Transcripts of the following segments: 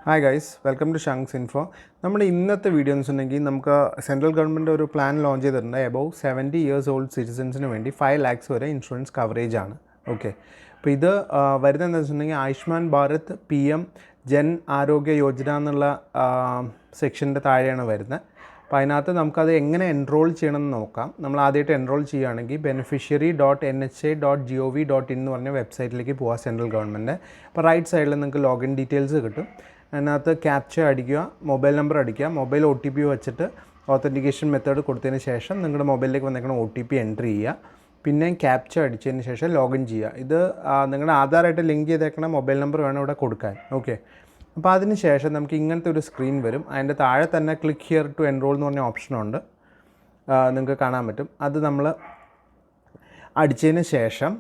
Hi guys, welcome to Shangs info. നമ്മുടെ ഇന്നത്തെ video എന്ന് വെച്ചിട്ടുണ്ടെങ്കിൽ നമുക്ക് സെൻട്രൽ ഗവൺമെൻറ് ഒരു പ്ലാൻ ലോഞ്ച് ചെയ്തിട്ടുണ്ട്. എബവ് 70 ഇയേഴ്സ് ഓൾഡ് സിറ്റിസൻസിന് വേണ്ടി 5 lakhs വരെ ഇൻഷുറൻസ് കവറേജ് ആണ്. ഓക്കെ, അപ്പോൾ ഇത് വരുന്നത് എന്താണെന്ന് വെച്ചിട്ടുണ്ടെങ്കിൽ ആയുഷ്മാൻ ഭാരത് PM ജൻ ആരോഗ്യ യോജന എന്നുള്ള സെക്ഷൻ്റെ താഴെയാണ് വരുന്നത്. അപ്പോൾ അതിനകത്ത് നമുക്കത് എങ്ങനെ എൻറോൾ ചെയ്യണമെന്ന് നോക്കാം. നമ്മൾ ആദ്യമായിട്ട് എൻറോൾ ചെയ്യുകയാണെങ്കിൽ beneficiary.nha.gov.in എന്ന് പറഞ്ഞ വെബ്സൈറ്റിലേക്ക് പോകാം സെൻട്രൽ ഗവൺമെൻറ്. അപ്പോൾ റൈറ്റ് സൈഡിൽ നിങ്ങൾക്ക് ലോഗിൻ ഡീറ്റെയിൽസ് കിട്ടും. അതിനകത്ത് ക്യാപ്ച അടിക്കുക, മൊബൈൽ നമ്പർ അടിക്കുക, മൊബൈൽ OTP വെച്ചിട്ട് ഓത്തൻറ്റിക്കേഷൻ മെത്തേഡ് കൊടുത്തതിന് ശേഷം നിങ്ങളുടെ മൊബൈലിലേക്ക് വന്നേക്കുന്ന OTP എൻ്റർ ചെയ്യുക. പിന്നെ ക്യാപ്ച അടിച്ചതിന് ശേഷം ലോഗിൻ ചെയ്യുക. ഇത് നിങ്ങളുടെ ആധാറായിട്ട് ലിങ്ക് ചെയ്തേക്കുന്ന മൊബൈൽ നമ്പർ വേണം ഇവിടെ കൊടുക്കാൻ. ഓക്കെ, അപ്പോൾ അതിന് ശേഷം നമുക്ക് ഇങ്ങനത്തെ ഒരു സ്ക്രീൻ വരും. അതിൻ്റെ താഴെ തന്നെ ക്ലിക്ക് ഹിയർ ടു എൻറോൾ എന്ന് പറഞ്ഞ ഓപ്ഷനുണ്ട്, നിങ്ങൾക്ക് കാണാൻ പറ്റും. അത് നമ്മൾ അടിച്ചതിന് ശേഷം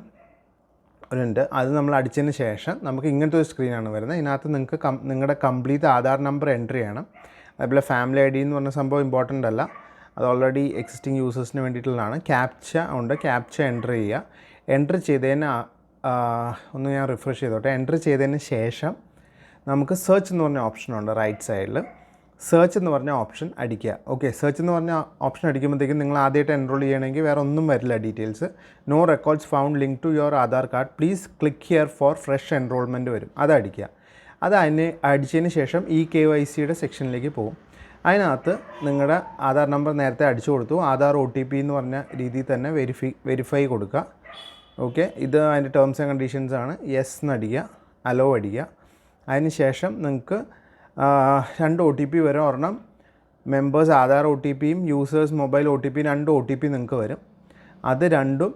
അത് നമ്മൾ അടിച്ചതിന് ശേഷം നമുക്ക് ഇങ്ങനത്തെ ഒരു സ്ക്രീനാണ് വരുന്നത്. ഇതിനകത്ത് നിങ്ങൾക്ക് നിങ്ങളുടെ കംപ്ലീറ്റ് ആധാർ നമ്പർ എൻ്റർ ചെയ്യണം. അതുപോലെ ഫാമിലി ID എന്ന് പറഞ്ഞ സംഭവം ഇമ്പോർട്ടൻ്റ് അല്ല, അത് ഓൾറെഡി എക്സിസ്റ്റിംഗ് യൂസേഴ്സിന് വേണ്ടിയിട്ടുള്ളതാണ്. ക്യാപ്ച ഉണ്ട്, ക്യാപ്ച എൻ്റർ ചെയ്യുക. എൻ്റർ ചെയ്തതിന് ഒന്ന് ഞാൻ റിഫ്രഷ് ചെയ്തോട്ടെ. എൻ്റർ ചെയ്തതിന് ശേഷം നമുക്ക് സെർച്ച് എന്ന് പറഞ്ഞ ഓപ്ഷനുണ്ട് റൈറ്റ് സൈഡിൽ. സെർച്ച് എന്ന് പറഞ്ഞ ഓപ്ഷൻ അടിക്കുക. ഓക്കെ, സെർച്ച് എന്ന് പറഞ്ഞ ഓപ്ഷൻ അടിക്കുമ്പോഴത്തേക്കും നിങ്ങൾ ആദ്യമായിട്ട് എൻറോൾ ചെയ്യണമെങ്കിൽ വേറെ ഒന്നും വരില്ല details. No records found link to your Aadhaar card, please click here for fresh enrolment വരും. അത് അടിക്കുക. അത് അടിച്ചതിന് ശേഷം KYCയുടെ സെക്ഷനിലേക്ക് പോകും. അതിനകത്ത് നിങ്ങളുടെ ആധാർ നമ്പർ നേരത്തെ അടിച്ചു കൊടുത്തു, ആധാർ OTP എന്ന് പറഞ്ഞ രീതിയിൽ തന്നെ വെരിഫൈ കൊടുക്കുക. ഓക്കെ, ഇത് അതിൻ്റെ ടേംസ് ആൻഡ് കണ്ടീഷൻസ് ആണ്. യെസ് എന്നടിക്കുക, അലോ അടിക്കുക. അതിന് ശേഷം നിങ്ങൾക്ക് 2 OTP വരും. ഒരെണ്ണം മെമ്പേഴ്സ് ആധാർ OTPയും യൂസേഴ്സ് മൊബൈൽ OTP 2 OTP നിങ്ങൾക്ക് വരും. അത് രണ്ടും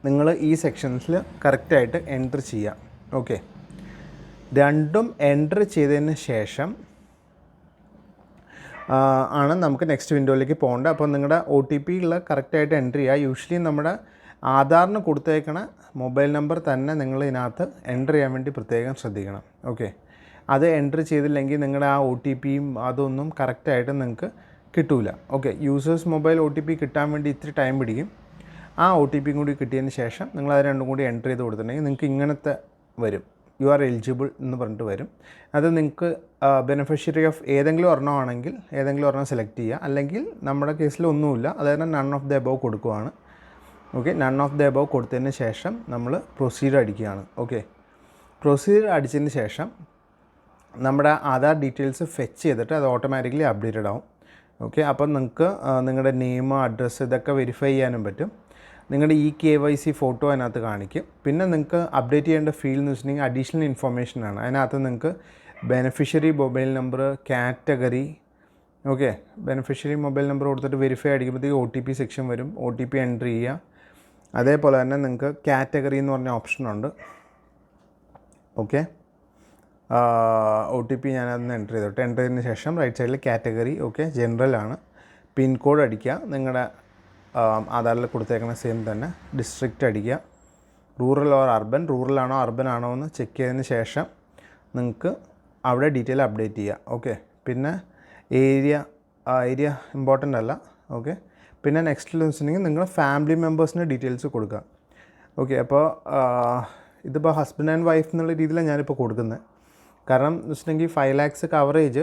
നിങ്ങൾ ഈ സെക്ഷൻസിൽ കറക്റ്റായിട്ട് എൻറ്റർ ചെയ്യുക. ഓക്കെ, രണ്ടും എൻറ്റർ ചെയ്തതിന് ശേഷം ആണ് നമുക്ക് നെക്സ്റ്റ് വിൻഡോയിലേക്ക് പോകേണ്ടത്. അപ്പോൾ നിങ്ങളുടെ OTP കറക്റ്റായിട്ട് എൻറ്റർ ചെയ്യുക. യൂഷ്വലി നമ്മുടെ ആധാറിന് കൊടുത്തേക്കണ മൊബൈൽ നമ്പർ തന്നെ നിങ്ങൾ ഇതിനകത്ത് എൻറ്റർ ചെയ്യാൻ വേണ്ടി പ്രത്യേകം ശ്രദ്ധിക്കണം. ഓക്കെ, അത് എൻറ്റർ ചെയ്തില്ലെങ്കിൽ നിങ്ങളുടെ ആ OTPയും അതൊന്നും കറക്റ്റായിട്ട് നിങ്ങൾക്ക് കിട്ടില്ല. ഓക്കെ, യൂസേഴ്സ് മൊബൈൽ OTP കിട്ടാൻ വേണ്ടി ഇത്തിരി ടൈം പിടിക്കും. ആ OTPയും കൂടി കിട്ടിയതിന് ശേഷം നിങ്ങൾ അത് രണ്ടും കൂടി എൻറ്റർ ചെയ്ത് കൊടുത്തിട്ടുണ്ടെങ്കിൽ നിങ്ങൾക്ക് ഇങ്ങനത്തെ വരും, യു ആർ എലിജിബിൾ എന്ന് പറഞ്ഞിട്ട് വരും. അത് നിങ്ങൾക്ക് ബെനിഫിഷ്യറി ഓഫ് ഏതെങ്കിലും ഒരെണ്ണമാണെങ്കിൽ ഏതെങ്കിലും ഒരെണ്ണം സെലക്ട് ചെയ്യുക. അല്ലെങ്കിൽ നമ്മുടെ കേസിൽ ഒന്നുമില്ല, അതായത് നൺ ഓഫ് ദ എബവ് കൊടുക്കുകയാണ്. Okay, none of the above കൊടുത്തതിന് ശേഷം നമ്മൾ പ്രൊസീഡ് അടിക്കുകയാണ്. ഓക്കെ, പ്രൊസീഡ് അടിച്ചതിന് ശേഷം നമ്മുടെ ആധാർ ഡീറ്റെയിൽസ് ഫെച്ച് ചെയ്തിട്ട് അത് ഓട്ടോമാറ്റിക്കലി അപ്ഡേറ്റഡ് ആവും. ഓക്കെ, അപ്പം നിങ്ങൾക്ക് നിങ്ങളുടെ നെയിം, അഡ്രസ്സ് ഇതൊക്കെ വെരിഫൈ ചെയ്യാനും പറ്റും. നിങ്ങളുടെ KYC ഫോട്ടോ അതിനകത്ത് കാണിക്കും. പിന്നെ നിങ്ങൾക്ക് അപ്ഡേറ്റ് ചെയ്യേണ്ട ഫീൽഡ് എന്ന് വെച്ചിട്ടുണ്ടെങ്കിൽ അഡീഷണൽ ഇൻഫർമേഷനാണ്. അതിനകത്ത് നിങ്ങൾക്ക് beneficiary mobile number, category. Okay, beneficiary mobile number കൊടുത്തിട്ട് വെരിഫൈ അടിക്കുമ്പോഴത്തേക്ക് OTP സെക്ഷൻ വരും. OTP എൻറ്റർ ചെയ്യുക. അതേപോലെ തന്നെ നിങ്ങൾക്ക് കാറ്റഗറി എന്ന് പറഞ്ഞ ഓപ്ഷനുണ്ട്. ഓക്കെ, OTP ഞാനതൊന്ന് എൻറ്റർ ചെയ്തോട്ടെ. എൻറ്റർ ചെയ്തതിന് ശേഷം റൈറ്റ് സൈഡിൽ കാറ്റഗറി. ഓക്കെ, ജനറൽ ആണ്. പിൻകോഡ് അടിക്കുക. നിങ്ങളുടെ ആധാറിൽ കൊടുത്തേക്കുന്ന സെയിം തന്നെ. ഡിസ്ട്രിക്റ്റ് അടിക്കുക. റൂറൽ ഓർ അർബൻ, റൂറലാണോ അർബൻ ആണോ എന്ന് ചെക്ക് ചെയ്തതിന് ശേഷം നിങ്ങൾക്ക് അവിടെ ഡീറ്റെയിൽ അപ്ഡേറ്റ് ചെയ്യുക. ഓക്കെ, പിന്നെ ഏരിയ ഇമ്പോർട്ടൻ്റ് അല്ല. ഓക്കെ, പിന്നെ നെക്സ്റ്റിൽ വെച്ചിട്ടുണ്ടെങ്കിൽ നിങ്ങൾ ഫാമിലി മെമ്പേഴ്സിന് ഡീറ്റെയിൽസ് കൊടുക്കുക. ഓക്കെ, അപ്പോൾ ഇതിപ്പോൾ ഹസ്ബൻഡ് ആൻഡ് വൈഫ് എന്നുള്ള രീതിയിലാണ് ഞാനിപ്പോൾ കൊടുക്കുന്നത്. കാരണം എന്ന് വെച്ചിട്ടുണ്ടെങ്കിൽ 5 lakhs കവറേജ്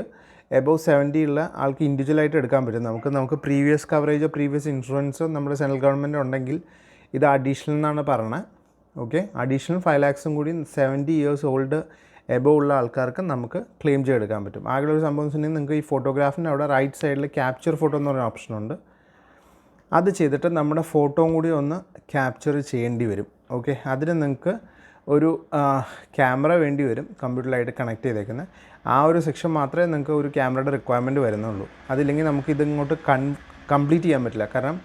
എബവ് 70 ഉള്ള ആൾക്ക് ഇൻഡിവിജ്വലായിട്ട് എടുക്കാൻ പറ്റും. നമുക്ക് പ്രീവിയസ് കവറേജോ പ്രീവിയസ് ഇൻഷുറൻസോ നമ്മുടെ സെൻട്രൽ ഗവൺമെൻറ് ഉണ്ടെങ്കിൽ ഇത് അഡീഷണൽ എന്നാണ് പറയണത്. ഓക്കെ, അഡീഷണൽ 5 lakhs കൂടി 70 ഇയേഴ്സ് ഓൾഡ് എബവ് ഉള്ള ആൾക്കാർക്ക് നമുക്ക് ക്ലെയിം ചെയ്തെടുക്കാൻ പറ്റും. ആകെയുള്ള ഒരു സംഭവം വെച്ചിട്ടുണ്ടെങ്കിൽ നിങ്ങൾക്ക് ഈ ഫോട്ടോഗ്രാഫിൻ്റെ അവിടെ റൈറ്റ് സൈഡിൽ ക്യാപ്ചർ ഫോട്ടോ എന്ന് പറഞ്ഞ ഓപ്ഷനുണ്ട്. അത് ചെയ്തിട്ട് നമ്മുടെ ഫോട്ടോയും കൂടി ഒന്ന് ക്യാപ്ചർ ചെയ്യേണ്ടി വരും. ഓക്കെ, അതിന് നിങ്ങൾക്ക് ഒരു ക്യാമറ വേണ്ടി വരും, കമ്പ്യൂട്ടറിലായിട്ട് കണക്ട് ചെയ്തേക്കുന്നത്. ആ ഒരു സെക്ഷൻ മാത്രമേ നിങ്ങൾക്ക് ഒരു ക്യാമറയുടെ റിക്വയർമെൻറ്റ് വരുന്നുള്ളൂ. അതില്ലെങ്കിൽ നമുക്കിതിങ്ങോട്ട് കംപ്ലീറ്റ് ചെയ്യാൻ പറ്റില്ല. കാരണം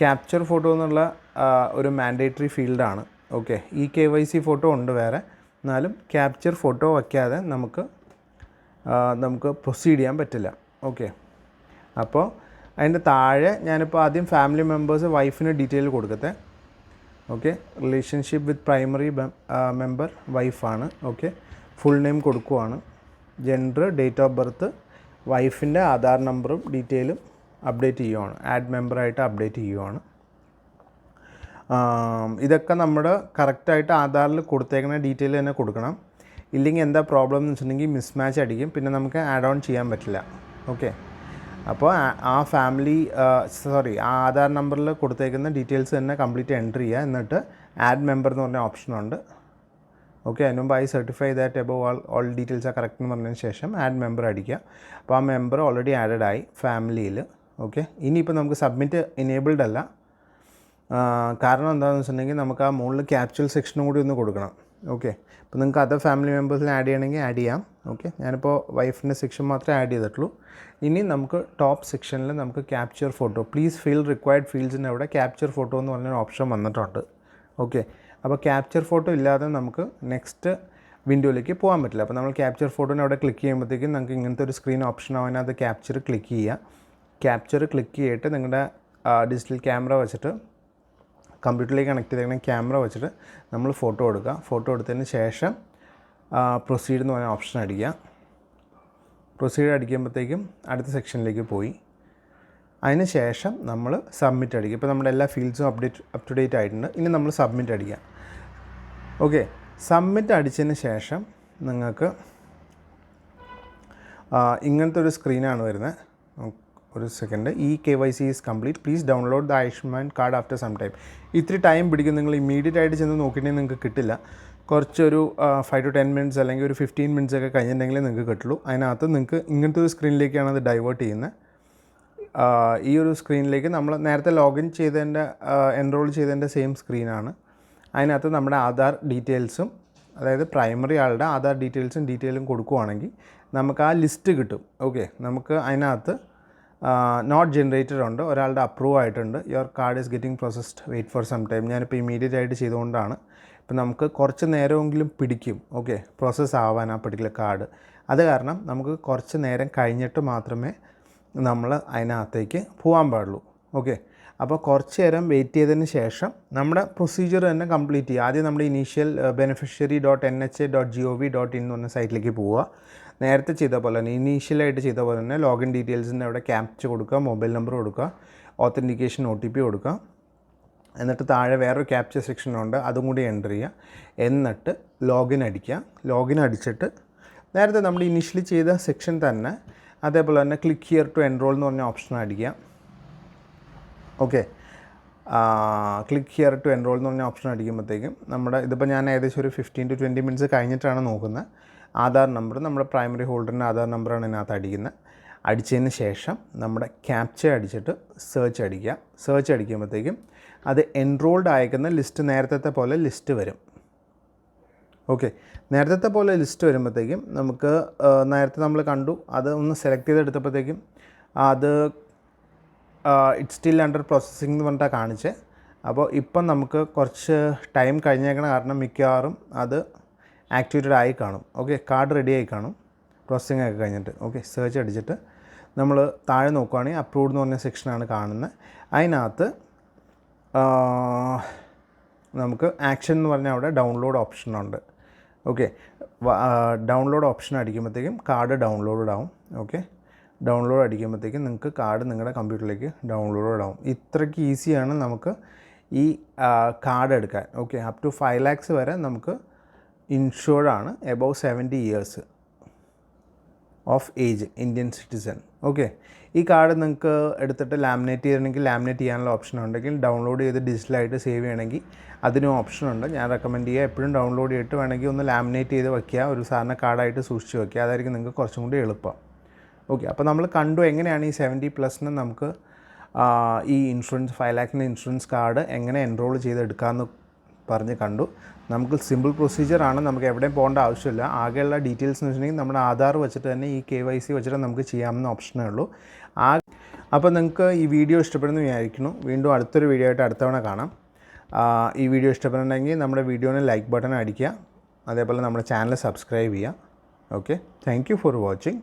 ക്യാപ്ചർ ഫോട്ടോ എന്നുള്ള ഒരു മാൻഡേറ്ററി ഫീൽഡാണ്. ഓക്കെ, KYC ഫോട്ടോ ഉണ്ട് വേറെ, എന്നാലും ക്യാപ്ചർ ഫോട്ടോ വയ്ക്കാതെ നമുക്ക് പ്രൊസീഡ് ചെയ്യാൻ പറ്റില്ല. ഓക്കെ, അപ്പോൾ അതിൻ്റെ താഴെ ഞാനിപ്പോൾ ആദ്യം ഫാമിലി മെമ്പേഴ്സ്, വൈഫിന് ഡീറ്റെയിൽ കൊടുക്കട്ടെ. Okay, relationship with primary member വൈഫാണ്. ഓക്കെ, ഫുൾ നെയിം കൊടുക്കുവാണ്. ജെൻഡർ, ഡേറ്റ് ഓഫ് ബർത്ത്, വൈഫിൻ്റെ ആധാർ നമ്പറും ഡീറ്റെയിലും അപ്ഡേറ്റ് ചെയ്യുവാണ്. ആഡ് മെമ്പറായിട്ട് അപ്ഡേറ്റ് ചെയ്യുവാണ്. ഇതൊക്കെ നമ്മുടെ കറക്റ്റായിട്ട് ആധാറിൽ കൊടുത്തേക്കുന്ന ഡീറ്റെയിൽ തന്നെ കൊടുക്കണം. ഇല്ലെങ്കിൽ എന്താ പ്രോബ്ലം എന്ന് വെച്ചിട്ടുണ്ടെങ്കിൽ മിസ്മാച്ച് അടിക്കും, പിന്നെ നമുക്ക് ആഡ് ഓൺ ചെയ്യാൻ പറ്റില്ല. ഓക്കെ, അപ്പോൾ ആ ഫാമിലി ആ ആധാർ നമ്പറിൽ കൊടുത്തേക്കുന്ന ഡീറ്റെയിൽസ് തന്നെ കംപ്ലീറ്റ് എൻ്റർ ചെയ്യുക. എന്നിട്ട് ആഡ് മെമ്പർ എന്ന് പറഞ്ഞ ഓപ്ഷനുണ്ട്. ഓക്കെ, അതിന് മുമ്പ് I certify that above all details ആ കറക്റ്റ് എന്ന് പറഞ്ഞതിന് ശേഷം ആഡ് മെമ്പർ അടിക്കുക. അപ്പോൾ ആ മെമ്പർ ഓൾറെഡി ആഡഡ് ആയി ഫാമിലിയിൽ. ഓക്കെ, ഇനിയിപ്പോൾ നമുക്ക് സബ്മിറ്റ് എനേബിൾഡ് അല്ല. കാരണം എന്താണെന്ന് വെച്ചിട്ടുണ്ടെങ്കിൽ നമുക്ക് ആ മുകളിൽ ക്യാപ്ചൽ സെക്ഷനും കൂടി ഒന്ന് കൊടുക്കണം. ഓക്കെ, അപ്പോൾ നിങ്ങൾക്ക് അതർ ഫാമിലി മെമ്പേഴ്സിന് ആഡ് ചെയ്യണമെങ്കിൽ ആഡ് ചെയ്യാം. ഓക്കെ, ഞാനിപ്പോൾ വൈഫിൻ്റെ സെക്ഷൻ മാത്രമേ ആഡ് ചെയ്തിട്ടുള്ളൂ. ഇനി നമുക്ക് ടോപ്പ് സെക്ഷനിൽ നമുക്ക് capture photo, please fill required ഫീൽഡ്സിൻ്റെ അവിടെ ക്യാപ്ചർ ഫോട്ടോ എന്ന് പറഞ്ഞൊരു ഓപ്ഷൻ വന്നിട്ടുണ്ട്. ഓക്കെ, അപ്പോൾ ക്യാപ്ചർ ഫോട്ടോ ഇല്ലാതെ നമുക്ക് നെക്സ്റ്റ് വിൻഡോയിലേക്ക് പോകാൻ പറ്റില്ല. അപ്പോൾ നമ്മൾ ക്യാപ്ചർ ഫോട്ടോനെ അവിടെ ക്ലിക്ക് ചെയ്യുമ്പോഴത്തേക്കും നമുക്ക് ഇങ്ങനത്തെ ഒരു സ്ക്രീൻ ഓപ്ഷൻ ആവാൻ അത് ക്യാപ്ചർ ക്ലിക്ക് ചെയ്യുക. ക്യാപ്ചർ ക്ലിക്ക് ചെയ്തിട്ട് നിങ്ങളുടെ ഡിജിറ്റൽ ക്യാമറ വെച്ചിട്ട് കമ്പ്യൂട്ടറിലേക്ക് കണക്ട് ചെയ്തേക്കുന്ന ക്യാമറ വെച്ചിട്ട് നമ്മൾ ഫോട്ടോ എടുക്കുക. ഫോട്ടോ എടുത്തതിന് ശേഷം പ്രൊസീഡ് എന്ന് പറഞ്ഞ ഓപ്ഷൻ അടിക്കുക. പ്രൊസീഡ് അടിക്കുമ്പോഴത്തേക്കും അടുത്ത സെക്ഷനിലേക്ക് പോയി. അതിന് ശേഷം നമ്മൾ സബ്മിറ്റ് അടിക്കുക. ഇപ്പോൾ നമ്മുടെ എല്ലാ ഫീൽഡ്സും അപ് ടു ഡേറ്റ് ആയിട്ടുണ്ട്. ഇനി നമ്മൾ സബ്മിറ്റ് അടിക്കുക. ഓക്കെ, സബ്മിറ്റ് അടിച്ചതിന് ശേഷം നിങ്ങൾക്ക് ഇങ്ങനത്തെ ഒരു സ്ക്രീനാണ് വരുന്നത്. ഒരു second, KYC is complete, please download the Ayushman card after some time. ഇത്തിരി ടൈം പിടിക്കും. നിങ്ങൾ ഇമ്മീഡിയറ്റ് ആയിട്ട് ചെന്ന് നോക്കിയിട്ടുണ്ടെങ്കിൽ നിങ്ങൾക്ക് കിട്ടില്ല. കുറച്ചൊരു 5 to 10 minutes അല്ലെങ്കിൽ ഒരു 15 minutes ഒക്കെ കഴിഞ്ഞിട്ടുണ്ടെങ്കിലേ നിങ്ങൾക്ക് കിട്ടുള്ളൂ. അതിനകത്ത് നിങ്ങൾക്ക് ഇങ്ങനത്തെ ഒരു സ്ക്രീനിലേക്കാണ് അത് ഡൈവേർട്ട് ചെയ്യുന്നത്. ഈ ഒരു സ്ക്രീനിലേക്ക് നമ്മൾ നേരത്തെ ലോഗിൻ ചെയ്തതിൻ്റെ എൻറോൾ ചെയ്തതിൻ്റെ സെയിം സ്ക്രീനാണ്. അതിനകത്ത് നമ്മുടെ ആധാർ ഡീറ്റെയിൽസും, അതായത് പ്രൈമറി ആളുടെ ആധാർ ഡീറ്റെയിലും കൊടുക്കുകയാണെങ്കിൽ നമുക്ക് ആ ലിസ്റ്റ് കിട്ടും. ഓക്കെ, നമുക്ക് അതിനകത്ത് നോട്ട് ജനറേറ്റഡ് ഉണ്ട്, ഒരാളുടെ അപ്രൂവ് ആയിട്ടുണ്ട്. Your card is getting processed, wait for some time. ഞാനിപ്പോൾ ഇമീഡിയറ്റ് ആയിട്ട് ചെയ്തുകൊണ്ടാണ്. ഇപ്പം നമുക്ക് കുറച്ച് നേരമെങ്കിലും പിടിക്കും. ഓക്കെ, പ്രോസസ്സ് ആവാൻ ആ പെർട്ടിക്കുലർ കാർഡ്. അത് കാരണം നമുക്ക് കുറച്ച് നേരം കഴിഞ്ഞിട്ട് മാത്രമേ നമ്മൾ അതിനകത്തേക്ക് പോകാൻ പാടുള്ളൂ. ഓക്കെ, അപ്പോൾ കുറച്ച് നേരം വെയിറ്റ് ചെയ്തതിന് ശേഷം നമ്മുടെ പ്രൊസീജിയർ തന്നെ കംപ്ലീറ്റ് ചെയ്യുക. ആദ്യം നമ്മുടെ ഇനീഷ്യൽ beneficiary.nha.gov.in എന്ന് പറഞ്ഞ സൈറ്റിലേക്ക് പോവുക. നേരത്തെ ചെയ്ത പോലെ തന്നെ, ഇനീഷ്യലായിട്ട് ചെയ്ത പോലെ തന്നെ ലോഗിൻ ഡീറ്റെയിൽസിൻ്റെ അവിടെ ക്യാപ്ച കൊടുക്കുക, മൊബൈൽ നമ്പർ കൊടുക്കുക, ഓത്തൻറ്റിക്കേഷൻ OTP കൊടുക്കുക. എന്നിട്ട് താഴെ വേറൊരു ക്യാപ്ചർ സെക്ഷനുണ്ട്, അതും കൂടി എൻ്റർ ചെയ്യുക. എന്നിട്ട് ലോഗിൻ അടിക്കുക. ലോഗിൻ അടിച്ചിട്ട് നേരത്തെ നമ്മൾ ഇനീഷ്യലി ചെയ്ത സെക്ഷൻ തന്നെ അതേപോലെ തന്നെ ക്ലിക്ക് ഹിയർ ടു എൻറോൾ എന്ന് പറഞ്ഞ ഓപ്ഷൻ അടിക്കുക. Okay, click here to enroll എന്ന് പറഞ്ഞ ഓപ്ഷൻ അടിക്കുമ്പോഴത്തേക്കും നമ്മുടെ ഇതിപ്പോൾ ഞാൻ ഏകദേശം ഒരു 15 to 20 minutes കഴിഞ്ഞിട്ടാണ് നോക്കുന്നത്. ആധാർ നമ്പർ, നമ്മുടെ പ്രൈമറി ഹോൾഡറിൻ്റെ ആധാർ നമ്പറാണ് ഇതിനകത്ത് അടിക്കുന്നത്. അടിച്ചതിന് ശേഷം നമ്മുടെ ക്യാപ്ച അടിച്ചിട്ട് സെർച്ച് അടിക്കുക. സെർച്ച് അടിക്കുമ്പോഴത്തേക്കും അത് എൻറോൾഡ് അയക്കുന്ന ലിസ്റ്റ് നേരത്തെ പോലെ ലിസ്റ്റ് വരും. ഓക്കെ, നേരത്തെ പോലെ ലിസ്റ്റ് വരുമ്പോഴത്തേക്കും നമുക്ക് നേരത്തെ നമ്മൾ കണ്ടു, അത് ഒന്ന് സെലക്ട് ചെയ്തെടുത്തപ്പോഴത്തേക്കും അത് ഇറ്റ്സ് സ്റ്റിൽ അണ്ടർ പ്രോസസ്സിംഗ് എന്ന് പറഞ്ഞിട്ടാണ് കാണിച്ചത്. അപ്പോൾ ഇപ്പം നമുക്ക് കുറച്ച് ടൈം കഴിഞ്ഞേക്കണ കാരണം മിക്കവാറും അത് ആക്ടിവേറ്റഡ് ആയി കാണും. ഓക്കെ, കാർഡ് റെഡി ആയി കാണും പ്രോസസ്സിംഗ് ഒക്കെ കഴിഞ്ഞിട്ട്. ഓക്കെ, സെർച്ച് അടിച്ചിട്ട് നമ്മൾ താഴെ നോക്കുകയാണെങ്കിൽ അപ്രൂവ്ഡ് എന്ന് പറഞ്ഞ സെക്ഷനാണ് കാണുന്നത്. അതിനകത്ത് നമുക്ക് ആക്ഷൻ എന്ന് പറഞ്ഞാൽ അവിടെ ഡൗൺലോഡ് ഓപ്ഷനുണ്ട്. ഓക്കെ, ഡൗൺലോഡ് ഓപ്ഷൻ അടിക്കുമ്പോഴത്തേക്കും കാർഡ് ഡൗൺലോഡ് ആവും. ഓക്കെ, ഡൗൺലോഡ് അടിക്കുമ്പോഴത്തേക്കും നിങ്ങൾക്ക് കാർഡ് നിങ്ങളുടെ കമ്പ്യൂട്ടറിലേക്ക് ഡൗൺലോഡ് ആവും. ഇത്രയ്ക്ക് ഈസിയാണ് നമുക്ക് ഈ കാർഡ് എടുക്കാൻ. ഓക്കെ, അപ് ടു 5 lakhs വരെ നമുക്ക് ഇൻഷുർഡാണ്, above 70 years of age, Indian citizen. Okay, ഈ കാർഡ് നിങ്ങൾക്ക് എടുത്തിട്ട് ലാമിനേറ്റ് ചെയ്യണമെങ്കിൽ ലാമിനേറ്റ് ചെയ്യാനുള്ള ഓപ്ഷൻ ഉണ്ടെങ്കിൽ, ഡൗൺലോഡ് ചെയ്ത് ഡിജിറ്റലായിട്ട് സേവ് ചെയ്യണമെങ്കിൽ അതിനും ഓപ്ഷനുണ്ട്. ഞാൻ റെക്കമെൻഡ് ചെയ്യുക എപ്പോഴും ഡൗൺലോഡ് ചെയ്തിട്ട് വേണമെങ്കിൽ ഒന്ന് ലാമിനേറ്റ് ചെയ്ത് വയ്ക്കുക, ഒരു സാധാരണ കാർഡായിട്ട് സൂക്ഷിച്ച് വയ്ക്കുക. അതായിരിക്കും നിങ്ങൾക്ക് കുറച്ചും കൂടി എളുപ്പം. ഓക്കെ, അപ്പോൾ നമ്മൾ കണ്ടു എങ്ങനെയാണ് ഈ 70+ നമുക്ക് ഈ ഇൻഷുറൻസ് 5 lakhs ഇൻഷുറൻസ് കാർഡ് എങ്ങനെ എൻറോൾ ചെയ്തെടുക്കാമെന്ന് പറഞ്ഞ് കണ്ടു. നമുക്ക് സിമ്പിൾ പ്രൊസീജിയറാണ്, നമുക്ക് എവിടെയും പോകേണ്ട ആവശ്യമില്ല. ആകെയുള്ള ഡീറ്റെയിൽസ് എന്ന് വെച്ചിട്ടുണ്ടെങ്കിൽ നമ്മുടെ ആധാർ വെച്ചിട്ട് തന്നെ ഈ KYC വെച്ചിട്ട് നമുക്ക് ചെയ്യാവുന്ന ഓപ്ഷനേ ഉള്ളൂ. അപ്പോൾ നിങ്ങൾക്ക് ഈ വീഡിയോ ഇഷ്ടപ്പെടുന്നു വിചാരിക്കുന്നു. വീണ്ടും അടുത്തൊരു വീഡിയോ ആയിട്ട് അടുത്ത തവണ കാണാം. ഈ വീഡിയോ ഇഷ്ടപ്പെടുന്നുണ്ടെങ്കിൽ നമ്മുടെ വീഡിയോന് ലൈക്ക് ബട്ടൺ അടിക്കുക, അതേപോലെ നമ്മുടെ ചാനൽ സബ്സ്ക്രൈബ് ചെയ്യുക. Okay, thank you for watching.